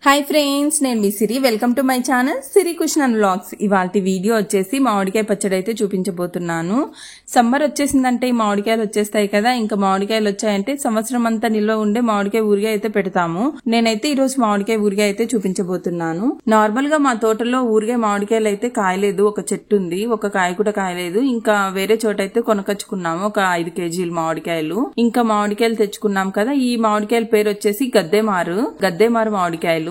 Hi friends, నేను మీ Siri. Welcome to my channel Siri cushion and vlogs. ఇవాల్టి వీడియో వచ్చేసి మామిడికాయ పచ్చడి అయితే చూపించబోతున్నాను. సమ్మర్ వచ్చేసిందంటే ఈ మామిడికాయలు వచ్చేస్తాయి కదా. ఇంకా మామిడికాయలు వచ్చాయంటే సంవత్సరం అంతా నిల్వ ఉండే మామిడికాయ ఊరిగాయ అయితే పెడతాము. నేనైతే ఈ రోజు మామిడికాయ ఊరిగాయ అయితే చూపించబోతున్నాను. నార్మల్ గా మా తోటలో ఊరిగాయ మామిడికాయలు అయితే కాయలేదు. ఒక చెట్టు ఉంది, ఒక కాయ కూడా కాయలేదు. ఇంకా వేరే చోట అయితే కొనకొచ్చుకున్నాము ఒక 5 కేజీలు మామిడికాయలు. ఇంకా మామిడికాయలు తెచ్చుకున్నాం కదా. ఈ మామిడికాయల పేరు వచ్చేసి గద్దెమారు మామిడికాయలు.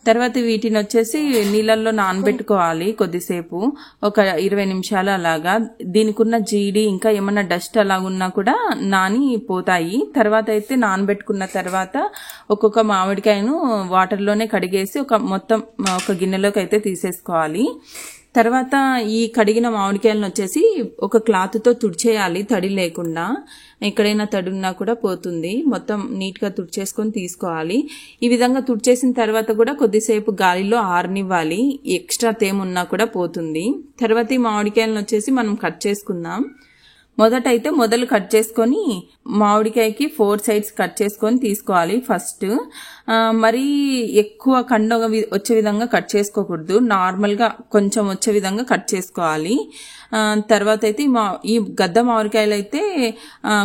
తర్వాత వీటిని వచ్చేసి నీళ్ళల్లో నానబెట్టుకోవాలి కొద్దిసేపు, ఒక 20 నిమిషాలు అలాగా. దీనికి ఉన్న జీడి ఇంకా ఏమన్నా డస్ట్ అలాగున్నా కూడా నాని పోతాయి. తర్వాత అయితే నానబెట్టుకున్న తర్వాత ఒక్కొక్క మామిడికాయను వాటర్లోనే కడిగేసి మొత్తం ఒక గిన్నెలోకి అయితే తీసేసుకోవాలి. తర్వాత ఈ కడిగిన మామిడికాయలను వచ్చేసి ఒక క్లాత్ తో తుడిచేయాలి, తడి లేకుండా. ఎక్కడైనా తడి ఉన్నా కూడా పోతుంది. మొత్తం నీట్ గా తుడిచేసుకొని తీసుకోవాలి. ఈ విధంగా తుడిచేసిన తర్వాత కూడా కొద్దిసేపు గాలిలో ఆరనివ్వాలి. ఎక్స్ట్రా తేమ ఉన్నా కూడా పోతుంది. తర్వాత ఈ మామిడికాయలను వచ్చేసి మనం కట్ చేసుకుందాం. మొదలు కట్ చేసుకొని మామిడికాయకి 4 సైడ్స్ కట్ చేసుకొని తీసుకోవాలి. ఫస్ట్ మరీ ఎక్కువ కండ వచ్చే విధంగా కట్ చేసుకోకూడదు, నార్మల్ గా కొంచెం వచ్చే విధంగా కట్ చేసుకోవాలి. తర్వాత అయితే ఈ గద్ద మామిడికాయలు అయితే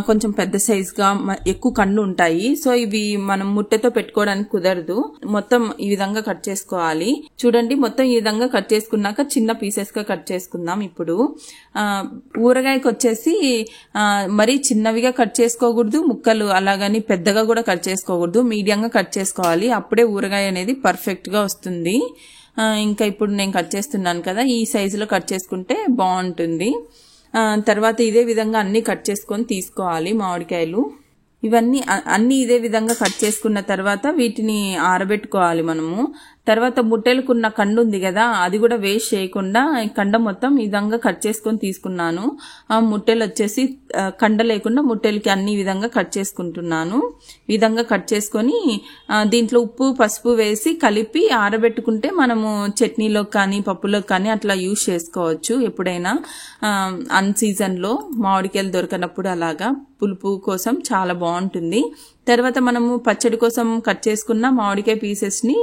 కొంచెం పెద్ద సైజ్ గా ఎక్కువ కండు ఉంటాయి. సో ఇవి మనం ముట్టెతో పెట్టుకోవడానికి కుదరదు. మొత్తం ఈ విధంగా కట్ చేసుకోవాలి. చూడండి, మొత్తం ఈ విధంగా కట్ చేసుకున్నాక చిన్న పీసెస్ గా కట్ చేసుకుందాం. ఇప్పుడు ఊరగాయకి వచ్చేసి మరీ చిన్నవిగా కట్ చేసుకోకూడదు, ముక్కలు అలాగని పెద్దగా కూడా కట్ చేసుకోకూడదు, మీడియంగా కట్ చేసుకోవాలి. అప్పుడే ఊరగాయ అనేది పర్ఫెక్ట్ గా వస్తుంది. ఇంకా ఇప్పుడు నేను కట్ చేస్తున్నాను కదా, ఈ సైజులో కట్ చేసుకుంటే బాగుంటుంది. తర్వాత ఇదే విధంగా అన్ని కట్ చేసుకొని తీసుకోవాలి మామిడికాయలు. ఇవన్నీ అన్ని ఇదే విధంగా కట్ చేసుకున్న తర్వాత వీటిని ఆరబెట్టుకోవాలి మనము. తర్వాత ముట్టెలకున్న కండు ఉంది కదా, అది కూడా వేస్ట్ చేయకుండా కండ మొత్తం ఈ విధంగా కట్ చేసుకొని తీసుకున్నాను. ఆ ముట్టెలు వచ్చేసి కండ లేకుండా ముట్టెలకి అన్ని విధంగా కట్ చేసుకుంటున్నాను. ఈ విధంగా కట్ చేసుకొని దీంట్లో ఉప్పు పసుపు వేసి కలిపి ఆరబెట్టుకుంటే మనము చట్నీలోకి కానీ పప్పులోకి కానీ అట్లా యూజ్ చేసుకోవచ్చు. ఎప్పుడైనా అన్ సీజన్ లో మామిడికాయలు దొరకనప్పుడు అలాగా పులుపు కోసం చాలా బాగుంటుంది. తర్వాత మనము పచ్చడి కోసం కట్ చేసుకున్న మామిడికాయ పీసెస్ ని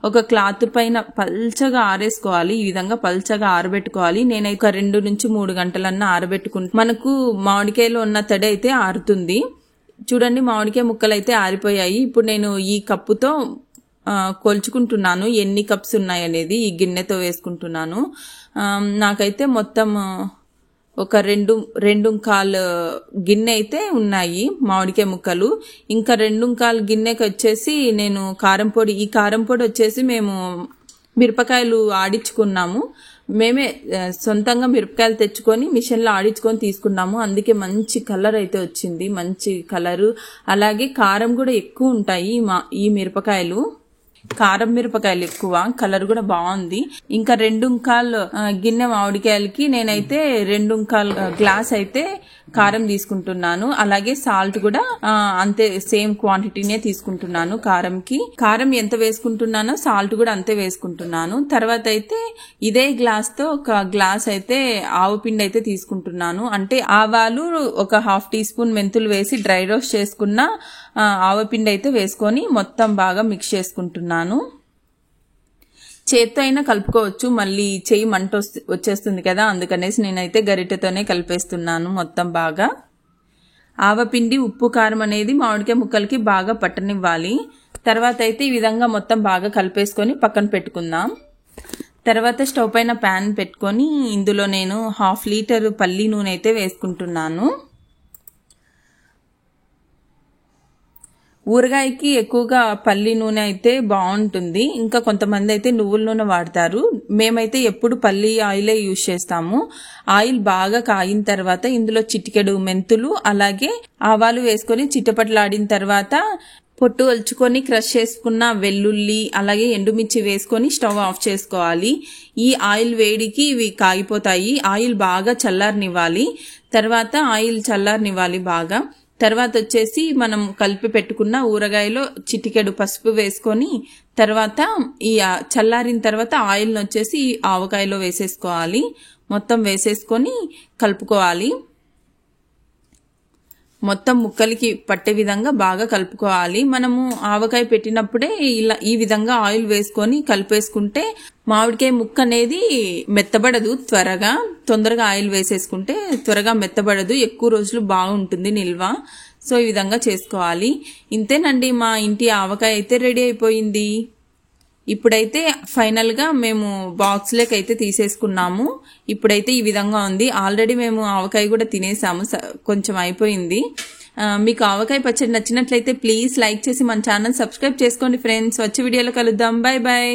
ఒక క్లాత్ పైన పల్చగా ఆరేసుకోవాలి. ఈ విధంగా పల్చగా ఆరబెట్టుకోవాలి. నేనైతే 2 నుంచి 3 గంటలన్నా ఆరబెట్టుకుంటే మనకు మామిడికాయలో ఉన్న తడి అయితే ఆరుతుంది. చూడండి, మామిడికాయ ముక్కలు అయితే ఆరిపోయాయి. ఇప్పుడు నేను ఈ కప్పుతో కొలుచుకుంటున్నాను ఎన్ని కప్స్ ఉన్నాయనేది. ఈ గిన్నెతో వేసుకుంటున్నాను. నాకైతే మొత్తం ఒక 2.25 గిన్నె అయితే ఉన్నాయి మామిడికాయ ముక్కలు. ఇంకా 2.25 గిన్నెకి వచ్చేసి నేను కారం పొడి, ఈ కారం పొడి వచ్చేసి మేము మిరపకాయలు ఆడించుకున్నాము. మేమే సొంతంగా మిరపకాయలు తెచ్చుకొని మిషన్లో ఆడించుకొని తీసుకున్నాము. అందుకే మంచి కలర్ అయితే వచ్చింది, మంచి కలరు. అలాగే కారం కూడా ఎక్కువ ఉంటాయి ఈ మిరపకాయలు. కారం మిరపకాయలు ఎక్కువ, కలర్ కూడా బాగుంది. ఇంకా 2.25 గిన్నె మామిడికాయలకి నేనైతే 2.25 గ్లాస్ అయితే కారం తీసుకుంటున్నాను. అలాగే సాల్ట్ కూడా అంతే, సేమ్ క్వాంటిటీనే తీసుకుంటున్నాను. కారం ఎంత వేసుకుంటున్నానో సాల్ట్ కూడా అంతే వేసుకుంటున్నాను. తర్వాత అయితే ఇదే గ్లాస్ తో ఒక గ్లాస్ అయితే ఆవు పిండి అయితే తీసుకుంటున్నాను. అంటే ఆవాలు ఒక 1/2 టీ స్పూన్ మెంతులు వేసి డ్రై రోస్ట్ చేసుకున్న ఆవపిండి అయితే వేసుకొని మొత్తం బాగా మిక్స్ చేసుకుంటున్నాను. చేత్తో అయినా కలుపుకోవచ్చు, మళ్ళీ చెయ్యి మంట వచ్చేస్తుంది కదా, అందుకనేసి నేనైతే గరిటెతోనే కలిపేస్తున్నాను మొత్తం బాగా. ఆవపిండి ఉప్పు కారం అనేది మామిడికాయ ముక్కలకి బాగా పట్టనివ్వాలి. తర్వాత అయితే ఈ విధంగా మొత్తం బాగా కలిపేసుకొని పక్కన పెట్టుకుందాం. తర్వాత స్టవ్ పైన ప్యాన్ పెట్టుకొని ఇందులో నేను 1/2 లీటర్ పల్లి నూనె అయితే వేసుకుంటున్నాను. ఊరగాయకి ఎక్కువగా పల్లి నూనె అయితే బాగుంటుంది. ఇంకా కొంతమంది అయితే నువ్వుల నూనె వాడతారు. మేమైతే ఎప్పుడు పల్లి ఆయిలే యూజ్ చేస్తాము. ఆయిల్ బాగా కాగిన తర్వాత ఇందులో చిటికెడు మెంతులు అలాగే ఆవాలు వేసుకొని చిటపటలాడిన తర్వాత పొట్టు ఒలుచుకొని క్రష్ చేసుకున్న వెల్లుల్లి అలాగే ఎండుమిర్చి వేసుకొని స్టవ్ ఆఫ్ చేసుకోవాలి. ఈ ఆయిల్ వేడికి ఇవి కాగిపోతాయి. ఆయిల్ బాగా చల్లారనివ్వాలి. తర్వాత ఆయిల్ చల్లారనివ్వాలి బాగా. తర్వాత వచ్చేసి మనం కలిపి పెట్టుకున్న ఊరగాయలో చిటికెడు పసుపు వేసుకొని తర్వాత ఈ చల్లారిన తర్వాత ఆయిల్ వచ్చేసి ఆవకాయలో వేసేసుకోవాలి. మొత్తం వేసేసుకొని కలుపుకోవాలి. మొత్తం ముక్కలకి పట్టే విధంగా బాగా కలుపుకోవాలి. మనము ఆవకాయ పెట్టినప్పుడే ఇలా ఈ విధంగా ఆయిల్ వేసుకొని కలిపేసుకుంటే మామిడికాయ ముక్క అనేది మెత్తబడదు, తొందరగా ఆయిల్ వేసేసుకుంటే త్వరగా మెత్తబడదు, ఎక్కువ రోజులు బాగుంటుంది నిల్వ. సో ఈ విధంగా చేసుకోవాలి. ఇంతేనండి, మా ఇంటి ఆవకాయ అయితే రెడీ అయిపోయింది. ఇప్పుడైతే ఫైనల్ గా మేము బాక్స్ లోకి అయితే తీసేసుకున్నాము. ఇప్పుడైతే ఈ విధంగా ఉంది. ఆల్రెడీ మేము ఆవకాయ కూడా తినేసాము, కొంచెం అయిపోయింది. మీకు ఆవకాయ పచ్చడి నచ్చినట్లయితే ప్లీజ్ లైక్ చేసి మన ఛానల్ సబ్స్క్రైబ్ చేసుకోండి ఫ్రెండ్స్. వచ్చే వీడియోలో కలుద్దాం. Bye bye.